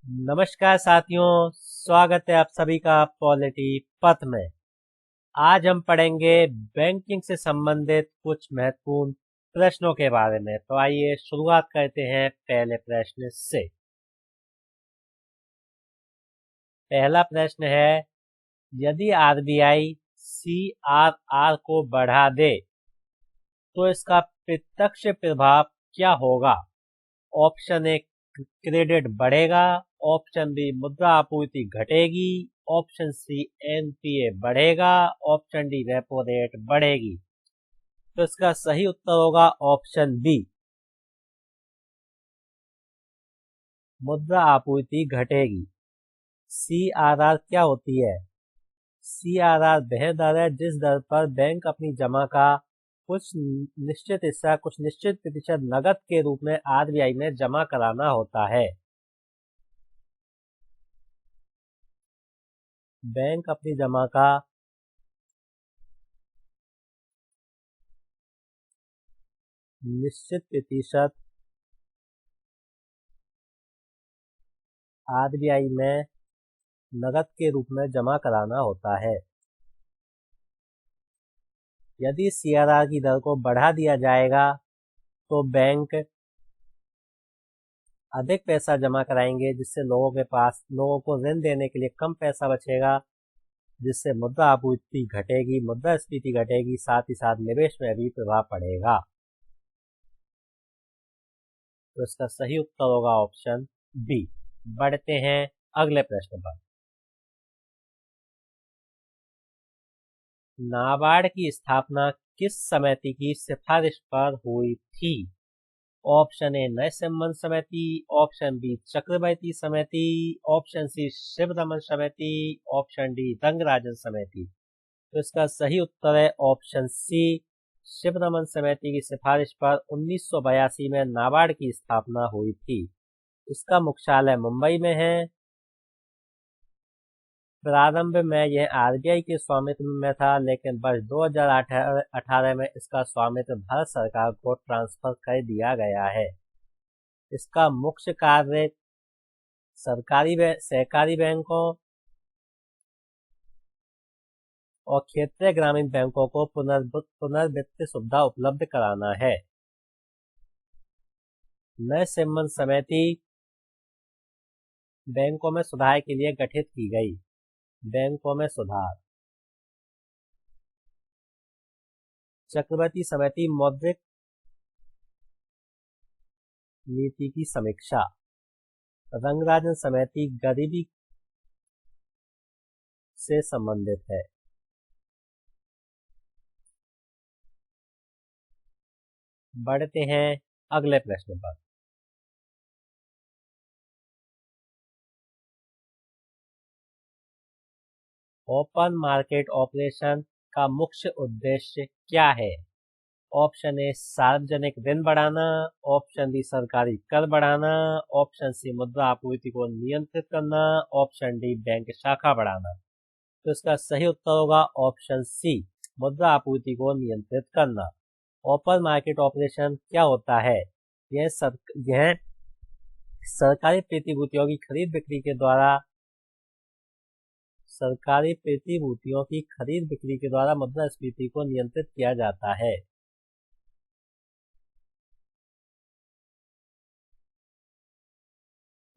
नमस्कार साथियों, स्वागत है आप सभी का पॉलिटी पथ में। आज हम पढ़ेंगे बैंकिंग से संबंधित कुछ महत्वपूर्ण प्रश्नों के बारे में। तो आइए शुरुआत करते हैं पहले प्रश्न से। पहला प्रश्न है, यदि आरबीआई सीआरआर को बढ़ा दे तो इसका प्रत्यक्ष प्रभाव क्या होगा? ऑप्शन ए क्रेडिट बढ़ेगा, ऑप्शन बी मुद्रा आपूर्ति घटेगी, ऑप्शन सी एनपीए बढ़ेगा, ऑप्शन डी रेपो रेट बढ़ेगी। तो इसका सही उत्तर होगा ऑप्शन बी, मुद्रा आपूर्ति घटेगी। सीआरआर क्या होती है? सीआरआर वह दर है जिस दर पर बैंक अपनी जमा का कुछ निश्चित हिस्सा, कुछ निश्चित प्रतिशत नकद के रूप में आरबीआई में जमा कराना होता है। बैंक अपनी जमा का निश्चित प्रतिशत आरबीआई में नकद के रूप में जमा कराना होता है। यदि सीआरआर की दर को बढ़ा दिया जाएगा तो बैंक अधिक पैसा जमा कराएंगे, जिससे लोगों को ऋण देने के लिए कम पैसा बचेगा, जिससे मुद्रा आपूर्ति घटेगी, मुद्रास्फीति घटेगी, साथ ही साथ निवेश में भी प्रभाव पड़ेगा। तो इसका सही उत्तर होगा ऑप्शन बी। बढ़ते हैं अगले प्रश्न पर। नाबार्ड की स्थापना किस समिति की सिफारिश पर हुई थी? ऑप्शन ए नरसिम्हन समिति, ऑप्शन बी चक्रवर्ती समिति, ऑप्शन सी शिवरमन समिति, ऑप्शन डी रंगराजन समिति। तो इसका सही उत्तर है ऑप्शन सी, शिवरमन समिति की सिफारिश पर 1982 में नाबार्ड की स्थापना हुई थी। इसका मुख्यालय मुंबई में है। प्रारंभ में यह आरबीआई के स्वामित्व में था, लेकिन वर्ष 2018 में इसका स्वामित्व भारत सरकार को ट्रांसफर कर दिया गया है। इसका मुख्य कार्य सहकारी बैंकों और क्षेत्रीय ग्रामीण बैंकों को पुनर्वित्त सुविधा उपलब्ध कराना है। नरसिम्हन समिति बैंकों में सुधार के लिए गठित की गई। बैंकों में सुधार। चक्रवर्ती समिति मौद्रिक नीति की समीक्षा। रंगराजन समिति गरीबी से संबंधित है। बढ़ते हैं अगले प्रश्न पर। ओपन मार्केट ऑपरेशन का मुख्य उद्देश्य क्या है? ऑप्शन ए सार्वजनिक ऋण बढ़ाना, ऑप्शन डी सरकारी कर बढ़ाना, ऑप्शन सी मुद्रा आपूर्ति को नियंत्रित करना, ऑप्शन डी बैंक शाखा बढ़ाना। तो इसका सही उत्तर होगा ऑप्शन सी, मुद्रा आपूर्ति को नियंत्रित करना। ओपन मार्केट ऑपरेशन क्या होता है? यह सरकारी प्रतिभूतियों की खरीद बिक्री के द्वारा मुद्रास्फीति को नियंत्रित किया जाता है।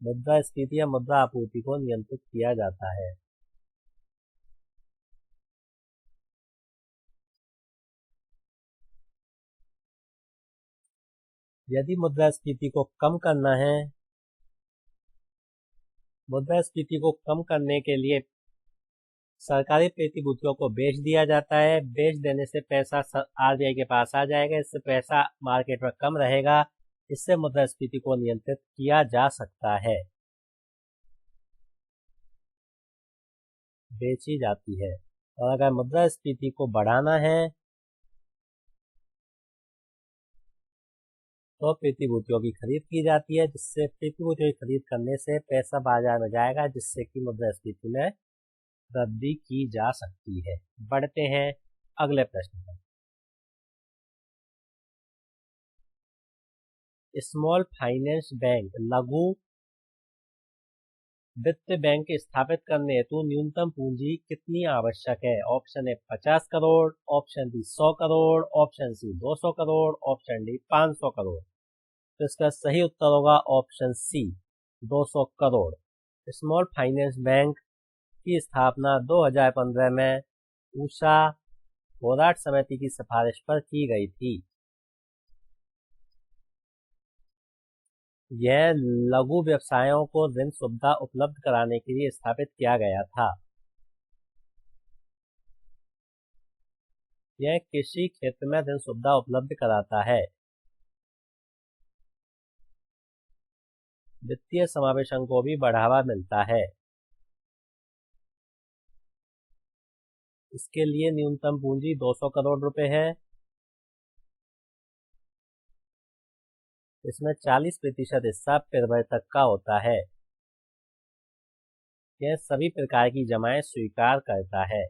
मुद्रास्फीति या मुद्रा आपूर्ति को नियंत्रित किया जाता है। यदि मुद्रास्फीति को कम करना है, मुद्रास्फीति को कम करने के लिए सरकारी प्रतिभूतियों को बेच दिया जाता है। बेच देने से पैसा आरबीआई के पास आ जाएगा, इससे पैसा मार्केट में कम रहेगा। इससे मुद्रास्फीति को नियंत्रित किया जा सकता है। बेची जाती है। और अगर मुद्रास्फीति को बढ़ाना है तो प्रतिभूतियों की खरीद की जाती है, जिससे प्रतिभूतियों की खरीद करने से पैसा बाजार में जाएगा, जिससे कि मुद्रास्फीति में वृद्धि की जा सकती है। बढ़ते हैं अगले प्रश्न पर। स्मॉल फाइनेंस बैंक लघु वित्तीय बैंक स्थापित करने हेतु न्यूनतम पूंजी कितनी आवश्यक है? Option A 50 crore, option B 100 crore, option C 200 crore, option D 500 crore. तो इसका सही उत्तर होगा option C 200 crore. Small finance bank की स्थापना 2015 में ऊषा होराट समिति की सिफारिश पर की गई थी। यह लघु व्यवसायों को ऋण सुविधा उपलब्ध कराने के लिए स्थापित किया गया था। यह कृषि क्षेत्र में ऋण सुविधा उपलब्ध कराता है। वित्तीय समावेशन को भी बढ़ावा मिलता है। इसके लिए न्यूनतम पूंजी 200 करोड़ रुपए है। इसमें 40% हिस्सा प्रवर्तक का होता है। यह सभी प्रकार की जमाएं स्वीकार करता है।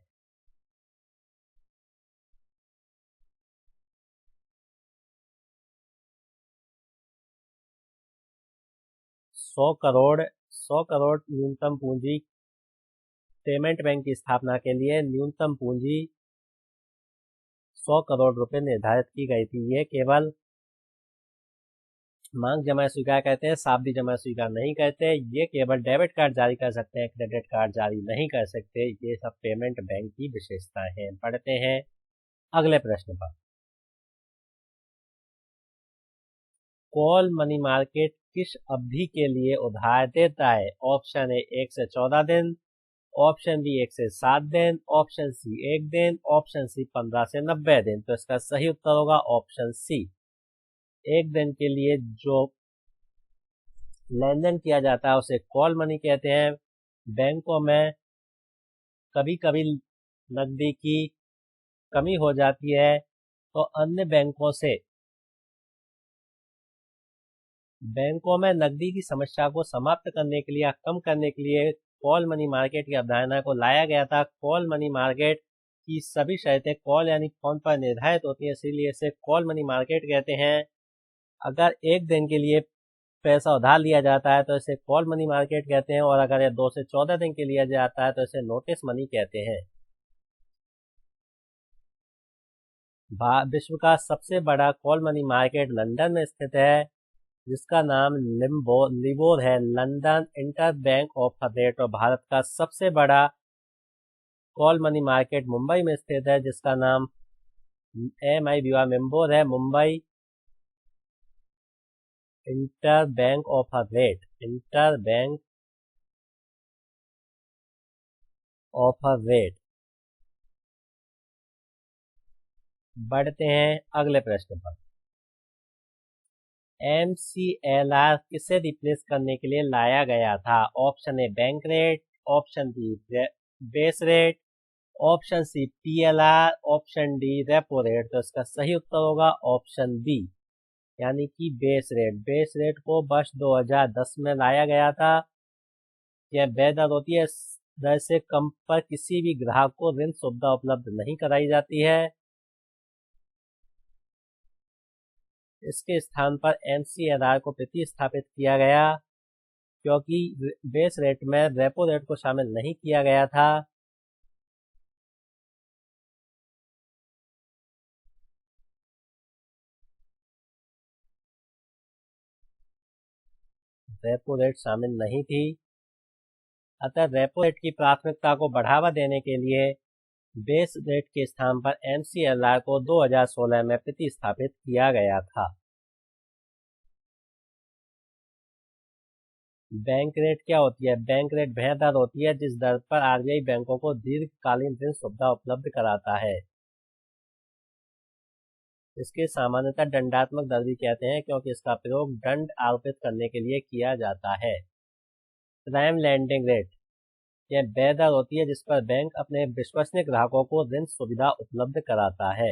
100 करोड़ न्यूनतम पूंजी पेमेंट बैंक की स्थापना के लिए न्यूनतम पूंजी 100 करोड़ रुपए निर्धारित की गई थी। यह केवल मांग जमा स्वीकार करते हैं, शाब्दिक जमा स्वीकार नहीं करते। ये केवल डेबिट कार्ड जारी कर सकते हैं, क्रेडिट कार्ड जारी नहीं कर सकते। ये सब पेमेंट बैंक की विशेषताएं हैं। पढ़ते हैं अगले प्रश्न पर। कॉल मनी मार्केट किस अवधि के लिए उधार देता है? ऑप्शन ए 1 से 14 दिन, ऑप्शन बी 1 से 7 दिन, ऑप्शन सी 1 दिन, ऑप्शन सी 15 से 90 दिन। तो इसका सही उत्तर होगा ऑप्शन सी 1 दिन के लिए जो लेन देन किया जाता है उसे कॉल मनी कहते हैं। बैंकों में कभी कभी नकदी की कमी हो जाती है तो अन्य बैंकों में नकदी की समस्या को समाप्त करने के लिए या कम करने के लिए कॉल मनी मार्केट की अवधारणा को लाया गया था। कॉल मनी मार्केट की सभी शर्तें कॉल यानी फोन पर निर्धारित होती हैं, इसीलिए इसे कॉल मनी मार्केट कहते हैं। अगर 1 दिन के लिए पैसा उधार लिया जाता है तो इसे कॉल मनी मार्केट कहते हैं, और अगर यह 2 से 14 दिन के लिया जाता है तो इसे नोटिस मनी कहते हैं। विश्व का सबसे बड़ा कॉल मनी मार्केट लंदन में स्थित है, जिसका नाम लिबोर है, लंदन इंटरबैंक ऑफर रेट। और भारत का सबसे बड़ा कॉल मनी मार्केट मुंबई में स्थित है, जिसका नाम MIBOR मेंबोर है, Mumbai interbank offer rate. Interbank offer rate. बढ़ते हैं अगले प्रश्न पर। MCLR किसे रिप्लेस करने के लिए लाया गया था? Option A bank rate, option B base rate, option C PLR, option D repo rate. तो इसका सही उत्तर होगा ऑप्शन बी यानी कि बेस रेट। बेस रेट को वर्ष 2010 में लाया गया था। यह वह दर होती है, इस दर से कम पर किसी भी ग्राहक को ऋण सुविधा उपलब्ध नहीं कराई जाती है। इसके स्थान पर MCLR को प्रतिस्थापित किया गया, क्योंकि बेस रेट में रेपो रेट को शामिल नहीं किया गया था। रेपो रेट शामिल नहीं थी, अतः रेपो रेट की प्राथमिकता को बढ़ावा देने के लिए बेस रेट के स्थान पर MCLR को 2016 में प्रतिस्थापित किया गया था। बैंक रेट क्या होती है? बैंक रेट वह दर होती है जिस दर पर RBI बैंकों को दीर्घकालीन ऋण सुविधा उपलब्ध कराता है। इसके सामान्यतः दंडात्मक दर भी कहते हैं, क्योंकि इसका प्रयोग दंड आरोपित करने के लिए किया जाता है। प्राइम लैंडिंग रेट यह वह दर होती है जिस पर बैंक अपने विश्वसनीय ग्राहकों को ऋण सुविधा उपलब्ध कराता है।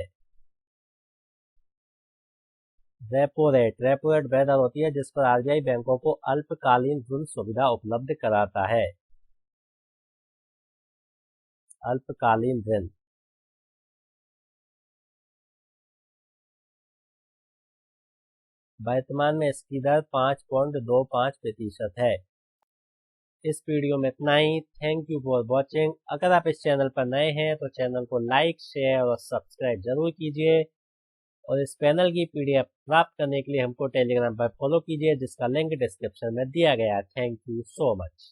रेपो रेट वह दर होती है जिस पर RBI बैंकों को अल्पकालीन ऋण सुविधा उपलब्ध कराता है। अल्पकालीन ऋण। वर्तमान में इसकी दर 5.25% है। इस वीडियो में इतना ही। Thank you for watching. अगर आप इस चैनल पर नए हैं तो चैनल को लाइक, शेयर और सब्सक्राइब जरूर कीजिए और इस पैनल की पीडीएफ प्राप्त करने के लिए हमको टेलीग्राम पर फॉलो कीजिए, जिसका लिंक डिस्क्रिप्शन में दिया गया है। Thank you so much.